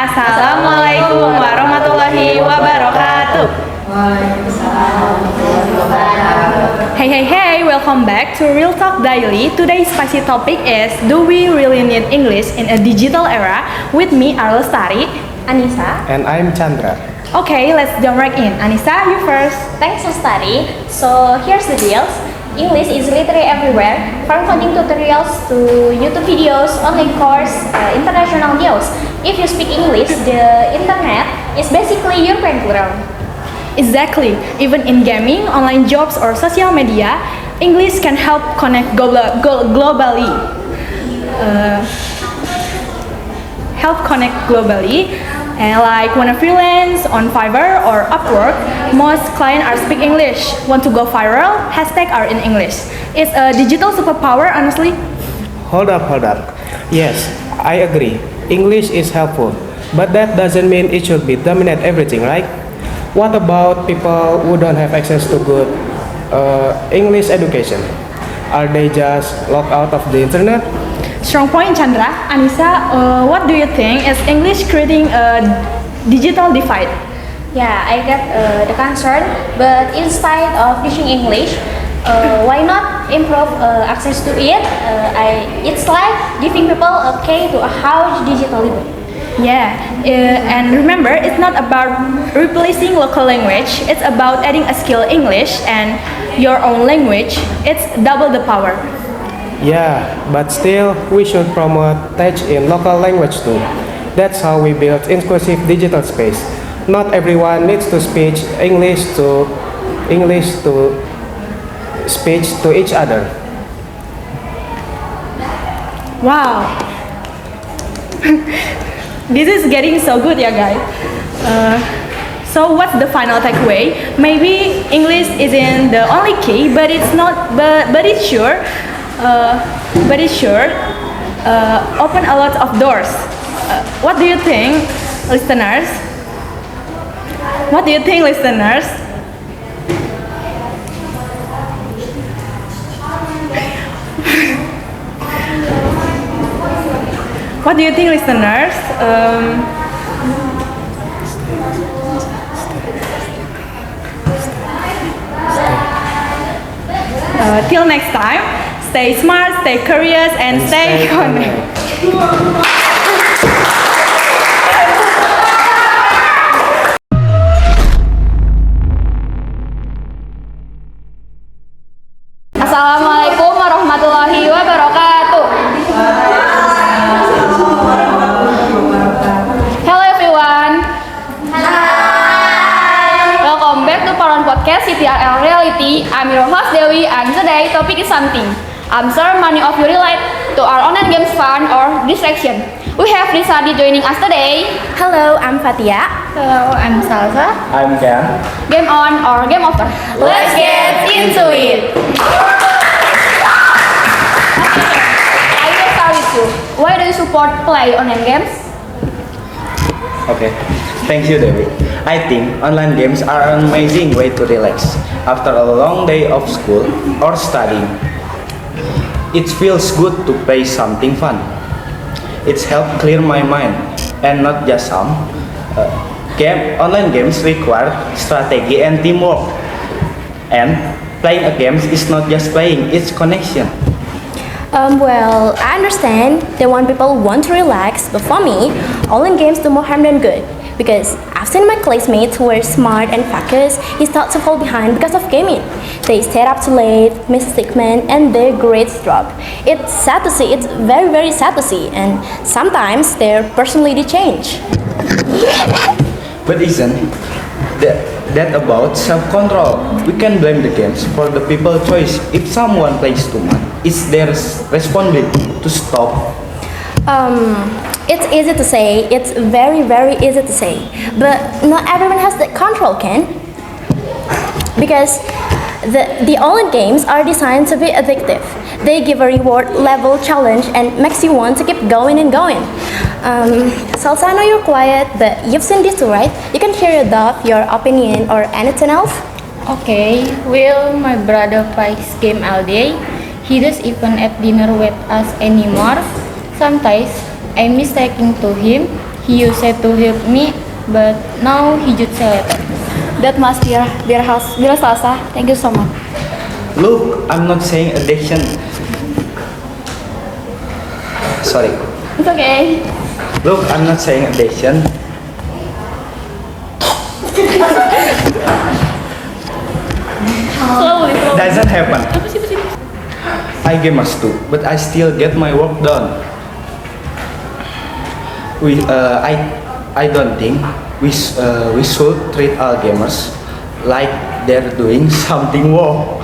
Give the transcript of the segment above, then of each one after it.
Assalamualaikum warahmatullahi wabarakatuh. Hey, welcome back to Real Talk Daily. Today's spicy topic is, do we really need English in a digital era? With me are Lestari, Anissa, And I'm Chandra. Okay, let's jump right in. Anissa, you first. Thanks, Lestari. So here's the deal. English is literally everywhere, from coding tutorials to YouTube videos, online course, international news. If you speak English, the internet is basically your playground. Exactly. Even in gaming, online jobs, or social media, English can help connect globally. And like when a freelance on Fiverr or Upwork, most clients are speak English. Want to go viral? Hashtag are in English. It's a digital superpower, honestly. Hold up. Yes, I agree. English is helpful, but that doesn't mean it should be dominate everything, right? What about people who don't have access to good English education? Are they just locked out of the internet? Strong point, Chandra. Anissa, what do you think? Is English creating a digital divide? Yeah, I get the concern, but instead of teaching English, why not improve access to it? It's like giving people a key to a house digitally. Yeah, and remember, it's not about replacing local language. It's about adding a skill English and your own language. It's double the power. Yeah, but still, we should promote teach in local language too. That's how we build inclusive digital space. Not everyone needs to speak English to speech to each other. Wow. This is getting so good, yeah, guys. So what's the final takeaway? Maybe English isn't the only key, but it's not. But it's sure. Open a lot of doors. What do you think, listeners? What do you think, listeners? What do you think, listeners? Till next time, stay smart, stay curious, and stay connected. Assalamualaikum warahmatullahi wabarakatuh. Hello everyone. Welcome back to Paron Podcast CTRL Reality. I'm your host Dewi, and today topic is something I'm sure many of you relate to our online games fun or distraction. We have Rizadi joining us today. Hello, I'm Fatia. Hello, I'm Salsa. I'm Ken. Game on or game over? Let's get into it. I will start with you. Why do you support play online games? Okay, thank you, David. I think online games are an amazing way to relax after a long day of school or studying. It feels good to play something fun. It's helped clear my mind, and not just some. Online games require strategy and teamwork. And playing a game is not just playing; it's connection. Well, I understand that when people want to relax, but for me, online games do more harm than good. Because I've seen my classmates who were smart and focused, he start to fall behind because of gaming. They stayed up too late, missed segment, and their grades drop. It's sad to see, it's very, very sad to see, and sometimes their personality change. But isn't that about self-control? We can blame the games for the people's choice. If someone plays too much, it's their responsibility to stop. It's easy to say, it's very, very easy to say, but not everyone has that control, Ken. Because the online games are designed to be addictive. They give a reward level challenge and makes you want to keep going and going. Salsa, I know you're quiet, but you've seen this too, right? You can share your opinion or anything else. Okay, well, my brother plays game all day. He doesn't even eat dinner with us anymore. Sometimes I'm mistaken to him He used to help me, but now he just say later. That must be dear Salsa. Thank you so much. Look, I'm not saying addiction. Sorry. It's okay. Look, I'm not saying addiction. Slowly. Doesn't happen. I gamers too, but I still get my work done. I don't think we should treat all gamers like they're doing something wrong.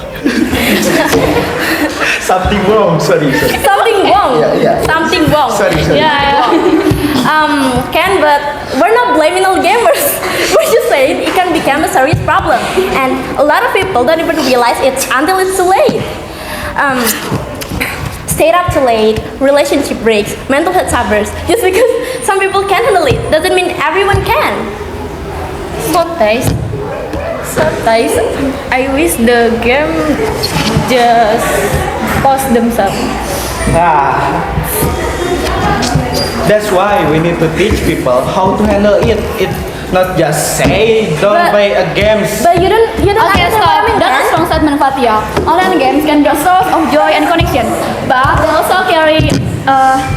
Something wrong. Sorry. Something wrong. Yeah. Something wrong. Sorry. Yeah. Ken, but we're not blaming all gamers. We're just saying it can become a serious problem, and a lot of people don't even realize it until it's too late. Stayed up too late, relationship breaks, mental health suffers. Just because some people can handle it doesn't mean everyone can. Sometimes I wish the game just pause themselves. That's why we need to teach people how to handle it. It not just say don't But- play a games. But you don't Okay, understand what I stop. mean, That's a Ken? strong statement, Fatia. Online games can be a source of joy and connection, but they also carry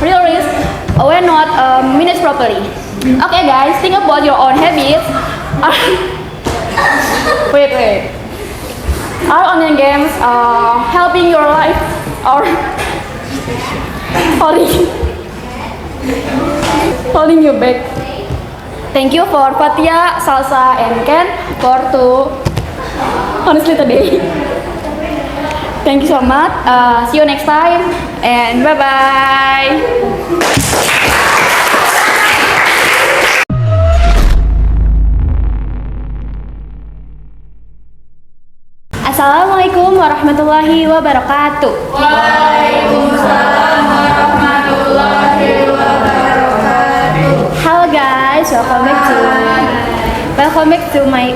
real risk when not managed properly. Okay, guys, think about your own habits. Wait. Are online games helping your life or holding you back? Thank you for Fatia, Salsa, and Ken for honestly today. Thank you so much. See you next time and bye bye. Assalamualaikum warahmatullahi wabarakatuh. Hello guys, welcome back to my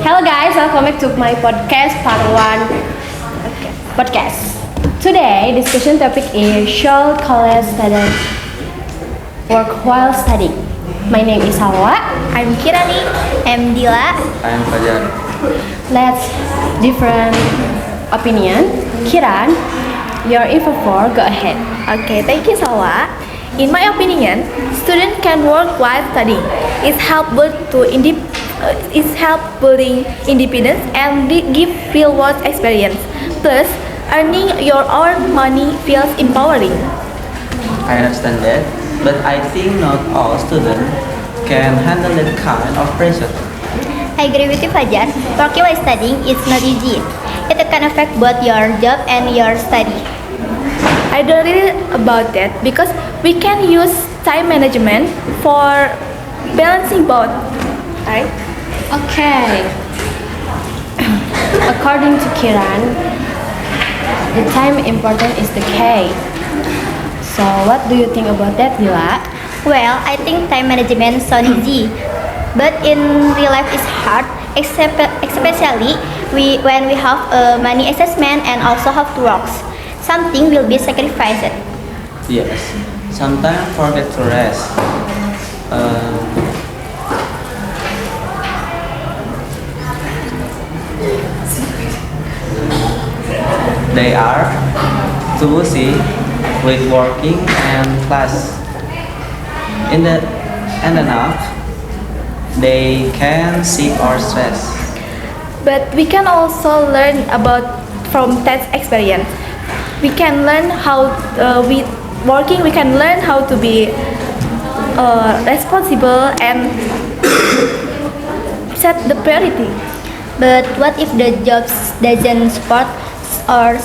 Hello guys, welcome back to my podcast part 1 podcast. Today discussion topic is should college students work while studying. My name is Hawa. I'm Kirani. I'm Dila. I'm Fajar. Let's different opinion. Kiran, your info for go ahead. Okay, thank you, Sawa. In my opinion, students can work while studying. It's help building independence and give real world experience. Plus, earning your own money feels empowering. I understand that, but I think not all students can handle that kind of pressure. I agree with you, Fajar. Working while studying is not easy. It can affect both your job and your study. I don't really about that because we can use time management for balancing both, right? Okay. According to Kiran, the time important is the key. So what do you think about that, Dila? Well, I think time management sounds easy, but in real life it's hard, especially when we have a money assessment and also have to work. Something will be sacrificed. Yes, sometimes forget to rest. They are too busy with working and class. In the end enough, they can sick or stress. But we can also learn about from that experience. We can learn how with working. We can learn how to be responsible and set the priority. But what if the jobs doesn't support or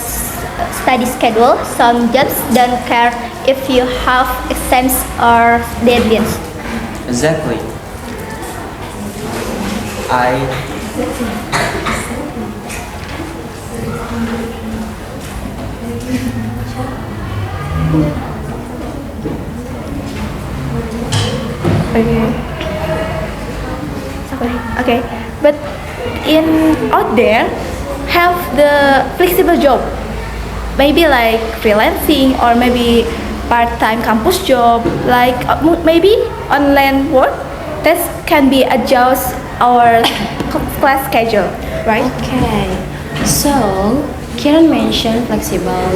study schedule? Some jobs don't care if you have exams or deadlines. Exactly. I Okay, but in out there have the flexible job, maybe like freelancing or maybe part-time campus job, like maybe online work. That can be adjust our class schedule, right? Okay, so Kieran mentioned flexible.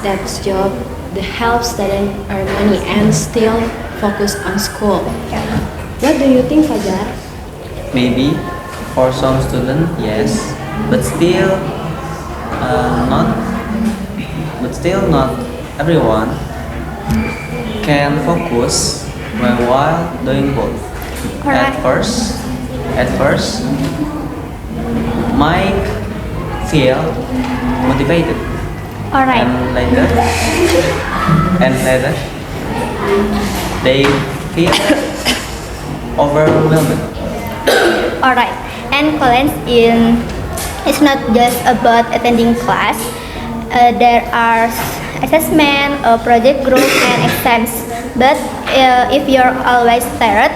That's job that helps student earn money and still focus on school. What do you think, Fajar? Maybe for some students, yes, but not. But still, not everyone can focus while doing both. At first, might feel motivated, Alright. and later they feel overwhelmed. Alright. And college it's not just about attending class. There are assessment, project group, and exams. But if you're always tired,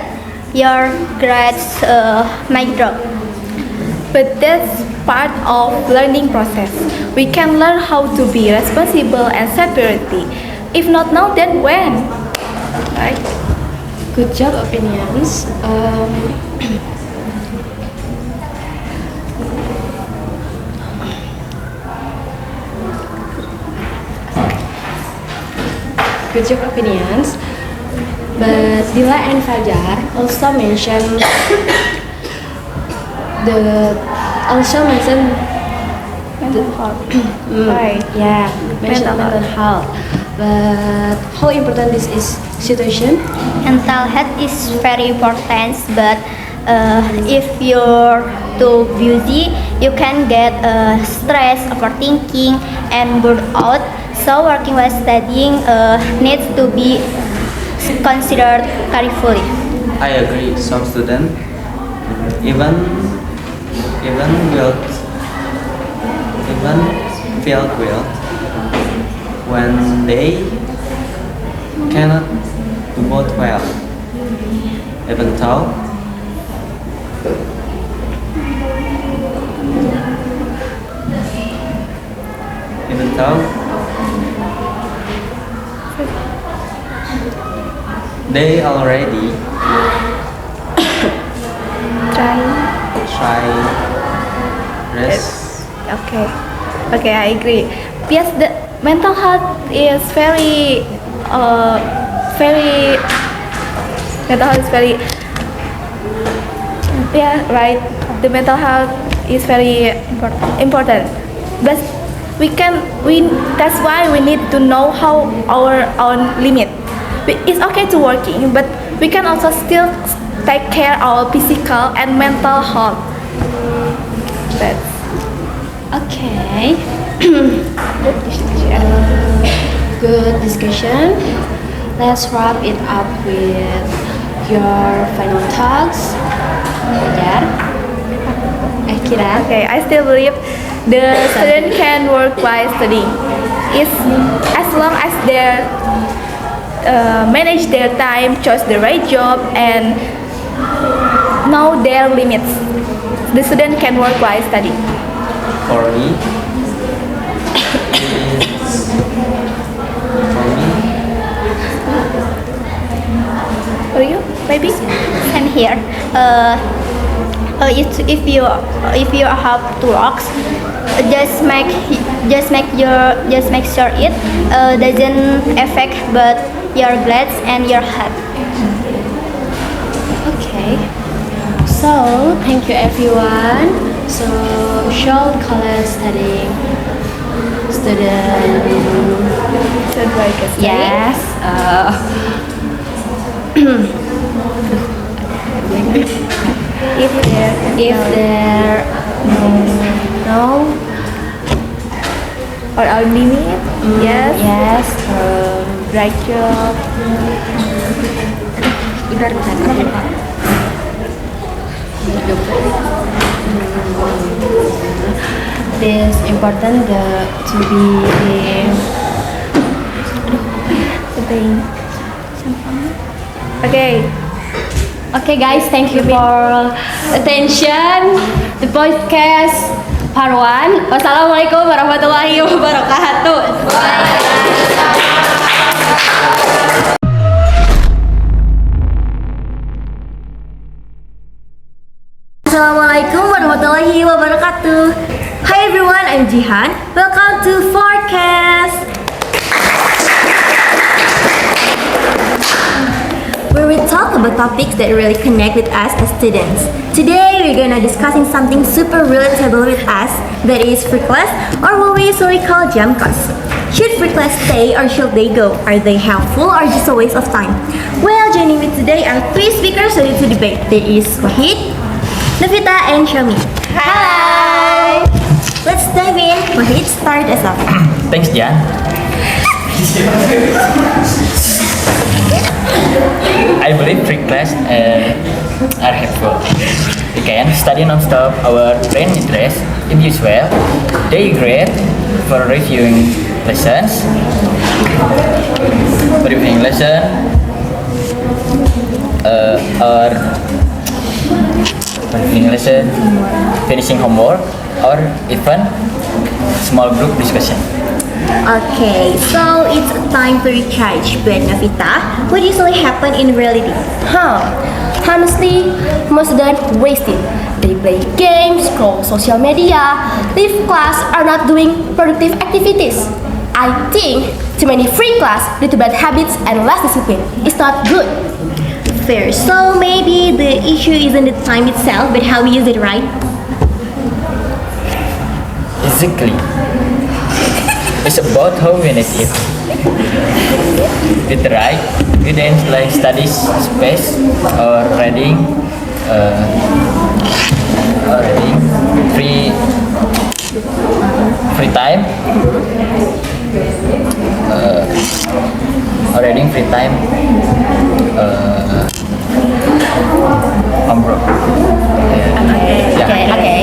your grades might drop. But that's part of learning process. We can learn how to be responsible and set priority. If not now, then when? Right? Good job, opinions. Good job, opinions. But Dila and Fajar also mentioned Mental health. Right. Yeah, mentioned Mental mental health. But how important this is situation? Mental health is very important, but if you're too busy, you can get stress, overthinking, and burnout. So working while studying needs to be considered carefully. I agree. Some students even feel guilt when they cannot do both well, even though they already try rest. Okay, I agree. Yes, the mental health is very yeah, right. The mental health is very important. But that's why we need to know how our own limit. It's okay to working, but we can also still take care of our physical and mental health. That's Okay. Good discussion. Let's wrap it up with your final thoughts. Fajar. Kieran. okay. I still believe the student can work while studying. It's as long as they manage their time, choose the right job, and know their limits. The student can work while studying. For me, For you, maybe? Same here. If you have to work, just make sure it doesn't affect but your grades and your health. Okay. So, thank you everyone. So, short college studying student. Yes. If there no or our limit, yes, right job. This important to be Okay. Okay guys, thank you for attention the podcast part 1. Wassalamualaikum warahmatullahi wabarakatuh. Assalamualaikum warahmatullahi wabarakatuh. Hi everyone, I'm Jihan. Welcome to Forecast, where we talk about topics that really connect with us as students. Today we're gonna discussing something super relatable with us, that is free class, or what we usually call jam class. Should free class stay or should they go? Are they helpful or just a waste of time? Well, joining me today are three speakers ready to debate. There is Wahid, Navita, and Shami. Hi! Let's dive in. Wahid, start us off. Thanks, Jan. I believe free class are helpful. We can study non-stop, our brain interest, it use well. They great for reviewing lessons, or reviewing lesson, finishing homework, or even small group discussion. Okay, so it's time to recharge. But Navita, what usually happen in reality? Honestly, most of them wasted. They play games, scroll social media, leave class, are not doing productive activities. I think too many free class due to bad habits and less discipline. It's not good. Fair. So maybe the issue isn't the time itself, but how we use it, right? Exactly. It's about how we manage it. With the right guidance like studies space or reading free time homework. Okay.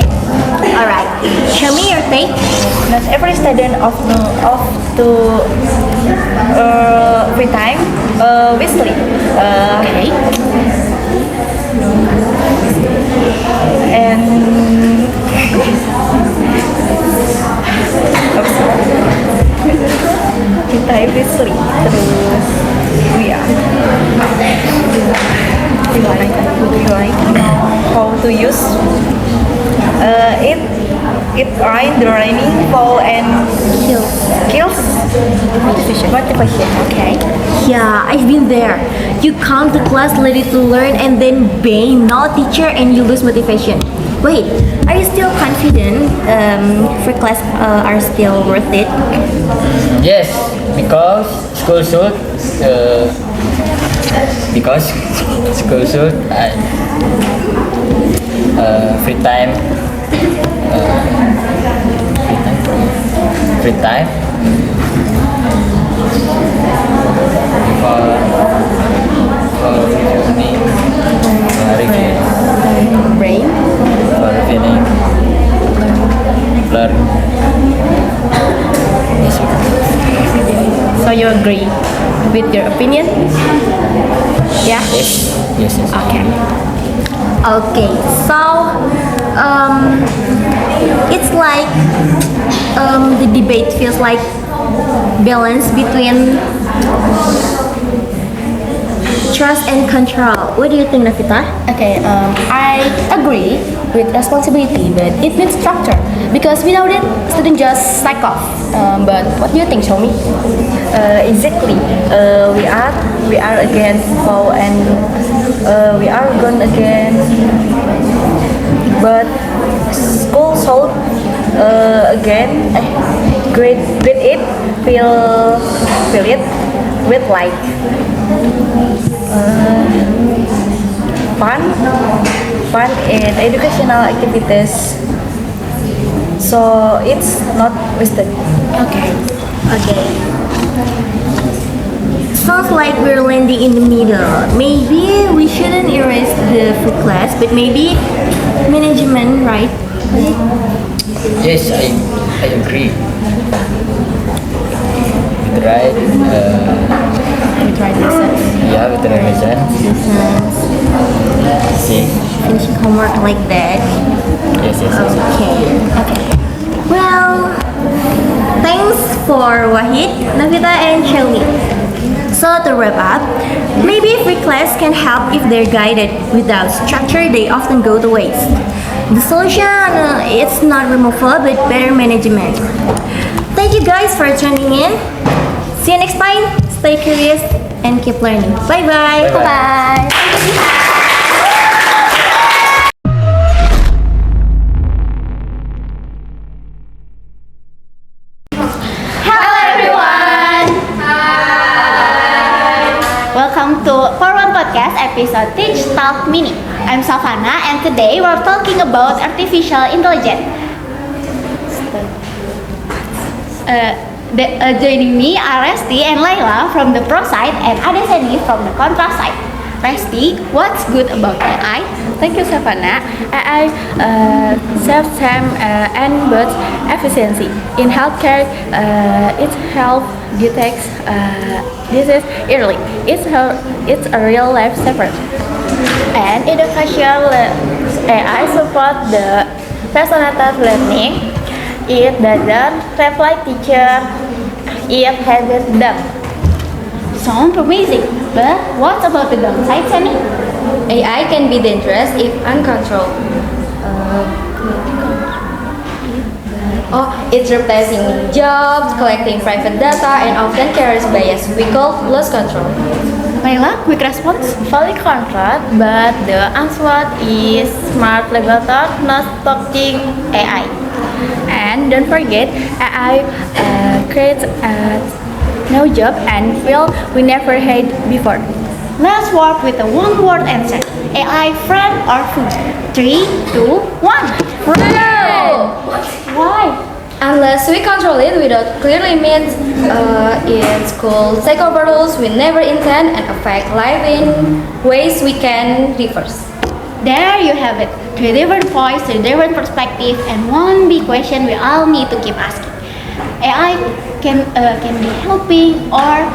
All right. Show me your take. Not every student of to free time wisely. Okay. And free time wisely. Terus we like how to use it. It rain, the raining, fall, and kills motivation. Okay. Yeah, I've been there. You come to class ready to learn and then bang, no teacher, and you lose motivation. Wait, are you still confident free class are still worth it? Yes, because school should free time for reviewing, learn. So you agree with your opinion? Yeah. Yes. Okay. Okay, so it's like the debate feels like balance between trust and control. What do you think, Navita? Okay, I agree with responsibility, but it needs structure because without it, students just slack off. But what do you think, Shomi? Exactly. We are against fall and we are gone again. But school should again grade it feel it with like fun and educational activities. So it's not wasted. Okay. Sounds like we're landing in the middle. Maybe we shouldn't erase the free class, but maybe management, right? Yes, I agree. With the right, lessons. yeah, with the right lessons. See. Finishing homework like that. Yes. Okay. Well, thanks for Wahid, Navita, and Shelby. So to wrap up, maybe free class can help if they're guided. Without structure, they often go to waste. The solution it's not removal but better management. Thank you guys for tuning in. See you next time. Stay curious and keep learning. Bye bye. Bye. Hello everyone! Hi! Welcome to For One Podcast episode Teach Talk Mini. I'm Savannah and today we're talking about artificial intelligence. Joining me are Resti and Laila from the pro side and Adeseni from the contra side. Resti, what's good about AI? Thank you, Savannah. AI saves time and boosts efficiency. In healthcare, it helps detect disease early. It's a real life saver. And education AI supports the personalized learning. It doesn't replace teacher. It helps them. Sounds amazing, but what about the downside, Sunny? AI can be dangerous if uncontrolled. It's replacing jobs, collecting private data, and often carries bias we call loss control. Laila, quick response. Fully controlled, but the answer is smart regulator not stopping AI. And don't forget, AI creates a new job and field we never had before. Let's work with a one-word answer. AI, friend or food? 3, 2, 1. Why? Unless we control it without clear limits, it could take over rules we never intend and affect life in ways we can reverse. There you have it. 3 different points, 3 different perspectives, and one big question we all need to keep asking. AI can be helping or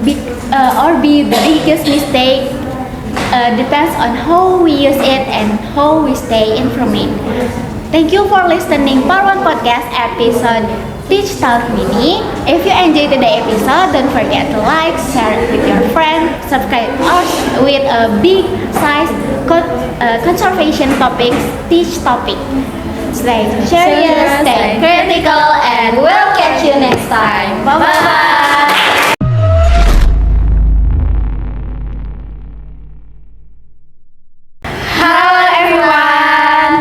be the biggest mistake. Depends on how we use it and how we stay informed. Thank you for listening Part 1 Podcast episode Teach Talk Mini. If you enjoyed today's episode, don't forget to like, share it with your friends, subscribe us with a big size conservation topics, teach topic. Stay curious, stay critical, and we'll catch you next time. Bye-bye. Hello everyone.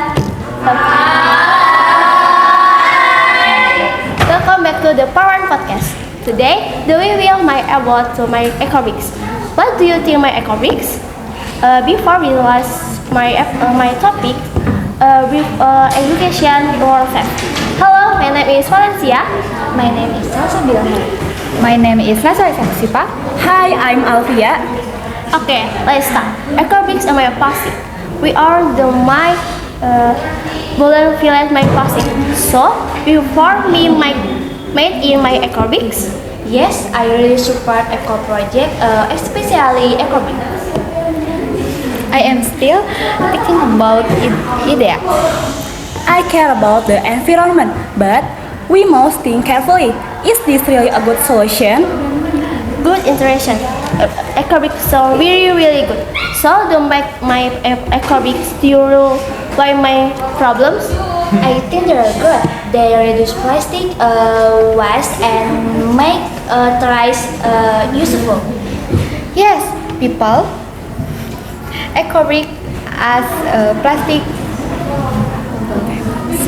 Welcome back to the Part 1 Podcast. Today, the review my about to my economics. What do you think my economics? Before we last my topic with education or safety. Hello, my name is Valencia. My name is Salsa Bilhan. My name is Nazar Sipa. Hi, I'm Alfia. Okay, let's start. Economics and my plastic. We are the my volunteer my plastic. So before me made in my economics. Yes, I really support eco project, especially economics. I am still thinking about idea. I care about the environment, but we must think carefully. Is this really a good solution? Good interaction. Economics so really good. So don't make my economics zero by my problems. I think they're good. They reduce plastic waste and make trash useful. Yes, people. Ecobrick as plastic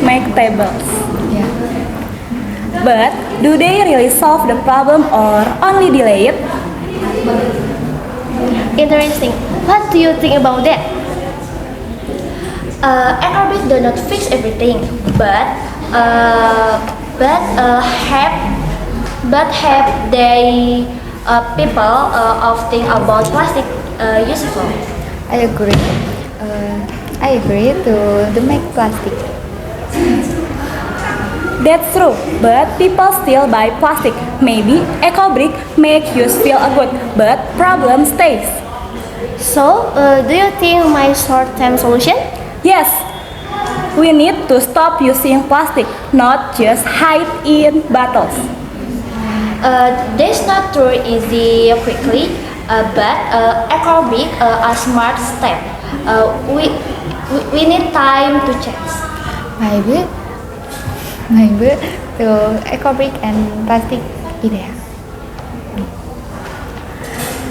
Make tables. But do they really solve the problem or only delay it? Interesting. What do you think about that? Economics do not fix everything, but have they people often about plastic useful. I agree to make plastic. That's true, but people still buy plastic. Maybe eco-brick make you feel good, but problem stays. So, do you think my short-term solution? Yes, we need to stop using plastic, not just hide in bottles. There's not too easy quickly, but acrobic a smart step. We need time to change. Maybe to ecobrick and plastic idea.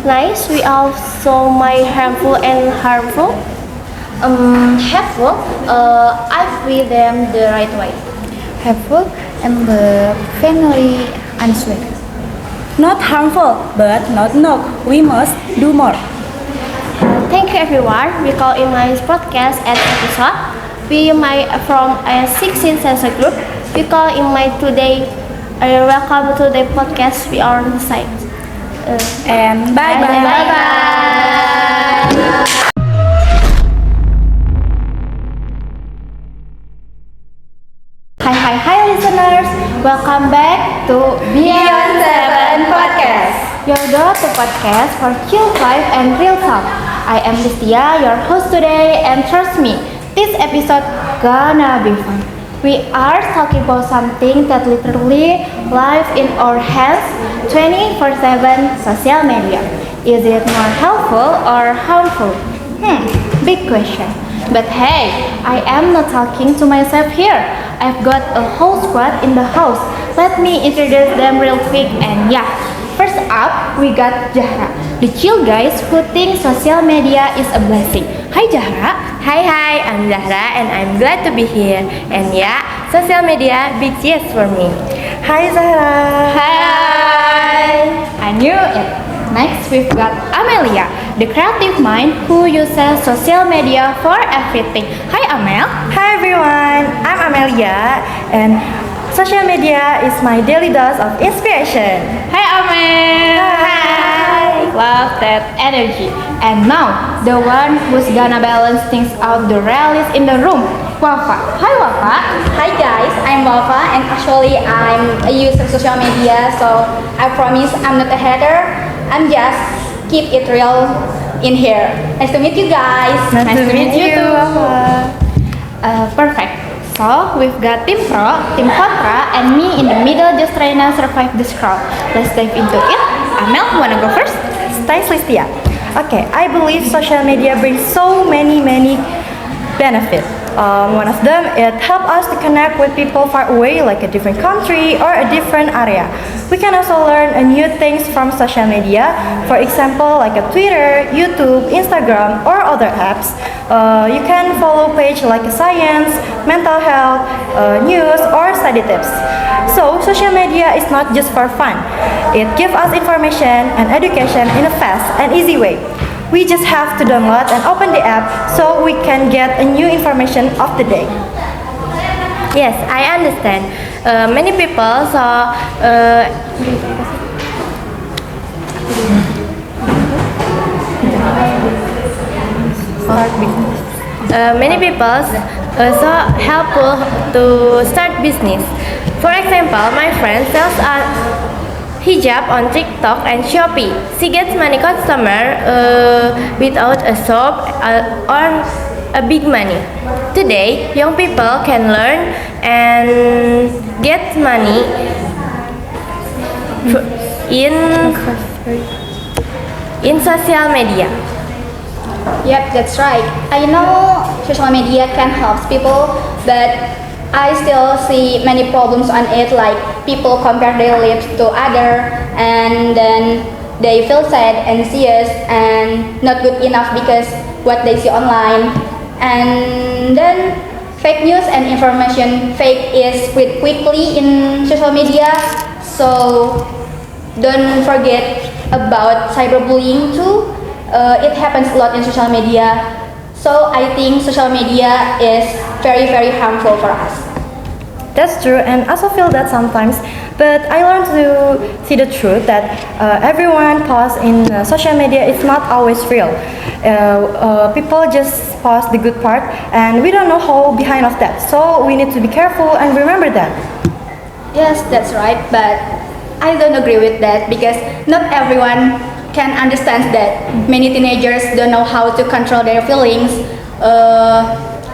Nice. We also my harmful and harmful. Helpful. I feel them the right way. Helpful and the family answer. Not harmful, but not no. We must do more. Thank you everyone. We call in my podcast as episode. We my from a 16 sensor group. We call in my today. Welcome to the podcast. We are on the site. And bye bye. Bye bye. Hi listeners. Welcome back to Beyond 7 Podcast. Your go-to podcast for chill vibe and real talk. I am Listia, your host today, and trust me, this episode gonna be fun. We are talking about something that literally lives in our hands 24/7, social media. Is it more helpful or harmful? Big question. But hey, I am not talking to myself here. I've got a whole squad in the house. Let me introduce them real quick and yeah. First up, we got Zahra, the chill guys who think social media is a blessing. Hi Zahra. Hi, I'm Zahra and I'm glad to be here. And yeah, social media big yes for me. Hi Zahra. Hi. I knew it. Next, we've got Amelia, the creative mind who uses social media for everything. Hi Amel. Hi everyone. I'm Amelia and social media is my daily dose of inspiration. Hi Amel. Hi. Love that energy. And now, the one who's gonna balance things out the realist in the room, Wafa. Hi Wafa. Hi guys, I'm Wafa and actually I'm a user of social media, so I promise I'm not a hater. I'm just keep it real in here. Nice to meet you guys. Nice to meet you too. Perfect. So we've got Team Pro, Team Contra, and me in the middle just trying to survive this crowd. Let's dive into it. Amel, wanna go first? Thanks Listia. Okay, I believe social media brings so many benefits. One of them, it helps us to connect with people far away, like a different country or a different area. We can also learn new things from social media. For example, like a Twitter, YouTube, Instagram, or other apps. You can follow page like science, mental health, news, or study tips. So, social media is not just for fun. It gives us information and education in a fast and easy way. We just have to download and open the app so we can get a new information of the day. Yes, I understand. Many people saw many people so helpful to start business. For example, my friend sells a hijab on TikTok and Shopee. She gets many customer without a shop or a big money. Today, young people can learn and get money in social media. Yep, that's right. I know social media can help people, but I still see many problems on it, like people compare their lives to other and then they feel sad, anxious, and not good enough because what they see online. And then fake news and information fake is spread quickly in social media, so don't forget about cyberbullying too. It happens a lot in social media. So I think social media is very harmful for us. That's true, and I also feel that sometimes. But I learned to see the truth that everyone posts in social media is not always real. People just post the good part, and we don't know how behind of that. So we need to be careful and remember that. Yes, that's right. But I don't agree with that because not everyone can understand that. Many teenagers don't know how to control their feelings.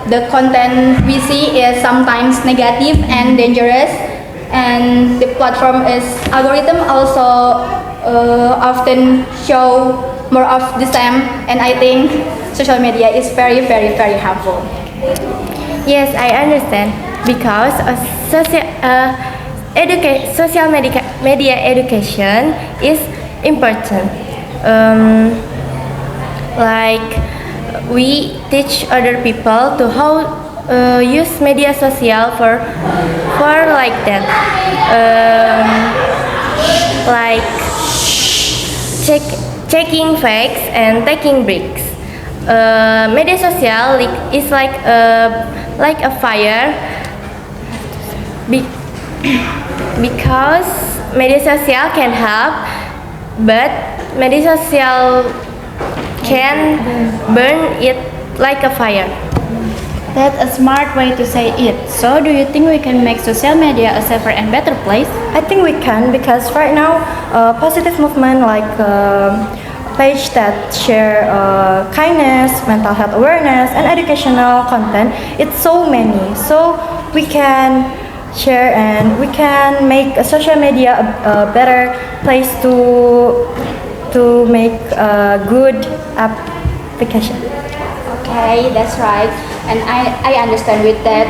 The content we see is sometimes negative and dangerous, and the platform is algorithm also often show more of the same, and I think social media is very very very harmful. Yes, I understand because social media education is important. Like we teach other people to how use media social for like that. Like checking facts and taking breaks. Media social is like a fire because media social can help, but media social can burn it like a fire. That's a smart way to say it. So, do you think we can make social media a safer and better place? I think we can because right now, positive movement like page that share kindness, mental health awareness, and educational content. It's so many. So we can share and we can make a social media a better place to make a good application. Okay, that's right, and I understand with that,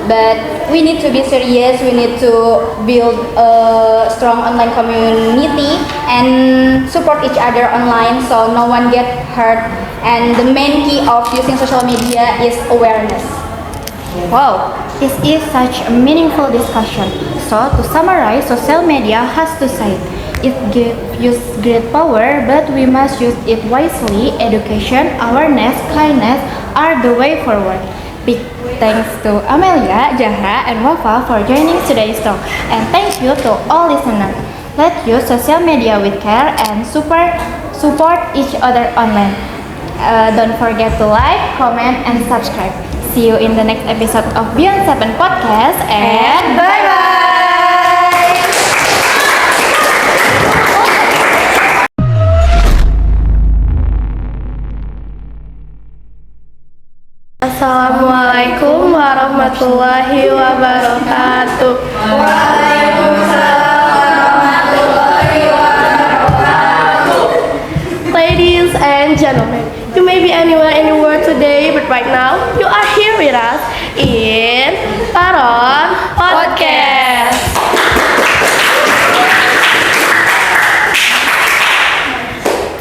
but we need to be serious. We need to build a strong online community and support each other online so no one get hurt. And the main key of using social media is awareness. Wow, this is such a meaningful discussion. So, to summarize, social media has to say it gives us great power, but we must use it wisely. Education, awareness, kindness are the way forward. Big thanks to Amelia, Zahra, and Wafa for joining today's talk. And thank you to all listeners. Let's use social media with care and support each other online. Don't forget to like, comment, and subscribe. See you in the next episode of Beyond 7 Podcast, and bye-bye! Assalamualaikum warahmatullahi wabarakatuh. Ladies and gentlemen, you may be anywhere in the world today, but right now you are here with us in Paron Podcast.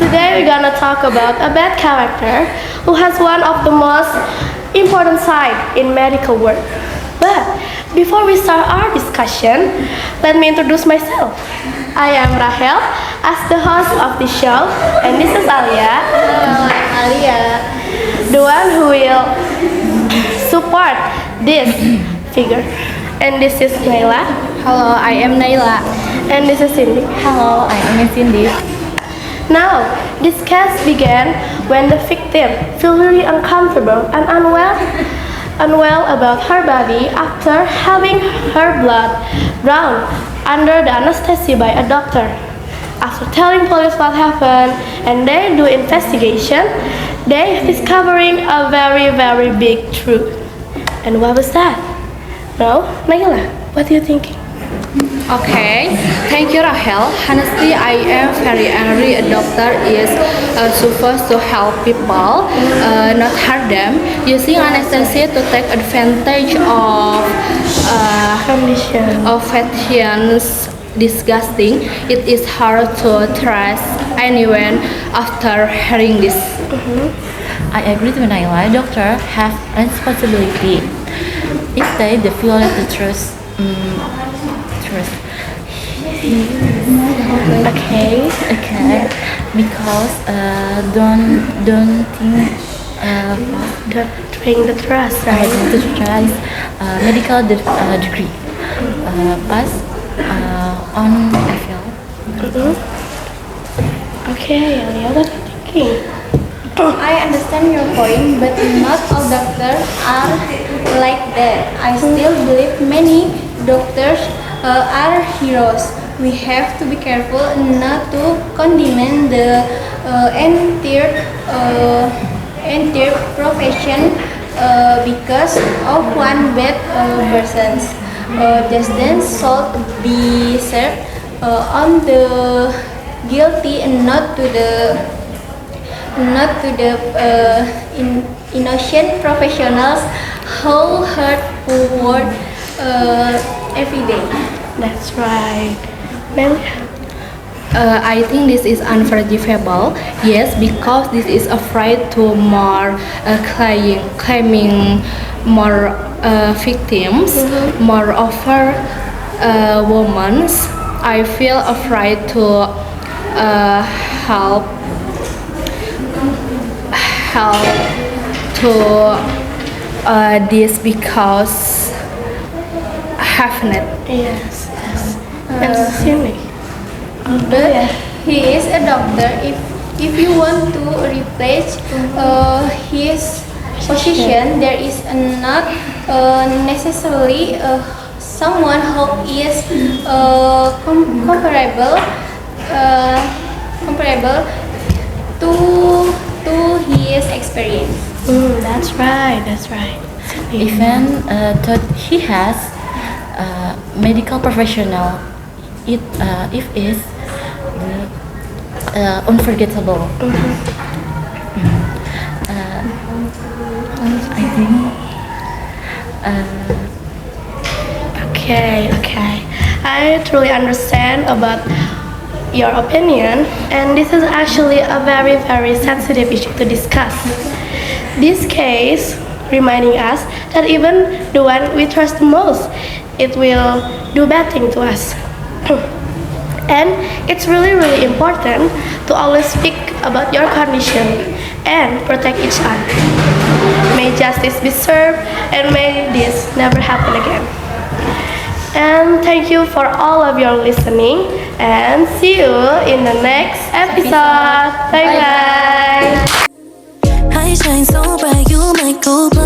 Today we're gonna talk about a bad character who has one of the most important side in medical work. But before we start our discussion, let me introduce myself. I am Rahel as the host of the show, and this is Alia. Hello, I'm Alia. The one who will support this figure. And this is Naila. Hello, I am Naila. And this is Cindy. Hello, I am Cindy. Now, this case began when the victim felt very uncomfortable and unwell about her body after having her blood drawn under the anesthesia by a doctor. After telling police what happened and they do investigation, they discovering a very very big truth. And what was that? No, Naila, what are you thinking? Okay, thank you, Rahel. Honestly, I am very angry. A doctor is supposed to help people, not hurt them. Using anesthesia to take advantage of patients disgusting. It is hard to trust anyone after hearing this. I agree with Naila. Doctor have responsibility. If they violate the trust. Okay, because don't think bring the trust, right? The trust medical degree pass on FL. Okay, Alia, what are you thinking? I understand your point, but not all doctors are like that. I still believe many doctors are heroes. We have to be careful not to condemn the entire profession because of one bad person. justice should be served on the guilty and not to the innocent professionals who hurt poor world every day. That's right. I think this is unforgivable. Yes, because this is afraid to more claiming more victims, moreover women. I feel afraid to help to this because have not. Yes. Silly. But he is a doctor. If you want to replace his position, there is not necessarily someone who is comparable to his experience. That's right. Even though he has medical professional, if is unforgettable. I think. Okay. I truly understand about your opinion, and this is actually a very, very sensitive issue to discuss. This case reminding us that even the one we trust the most, it will do bad thing to us. And it's really, really important to always speak about your condition and protect each other. May justice be served, and may this never happen again. And thank you for all of your listening, and see you in the next episode. Bye bye. I shine so bright, you might go blind.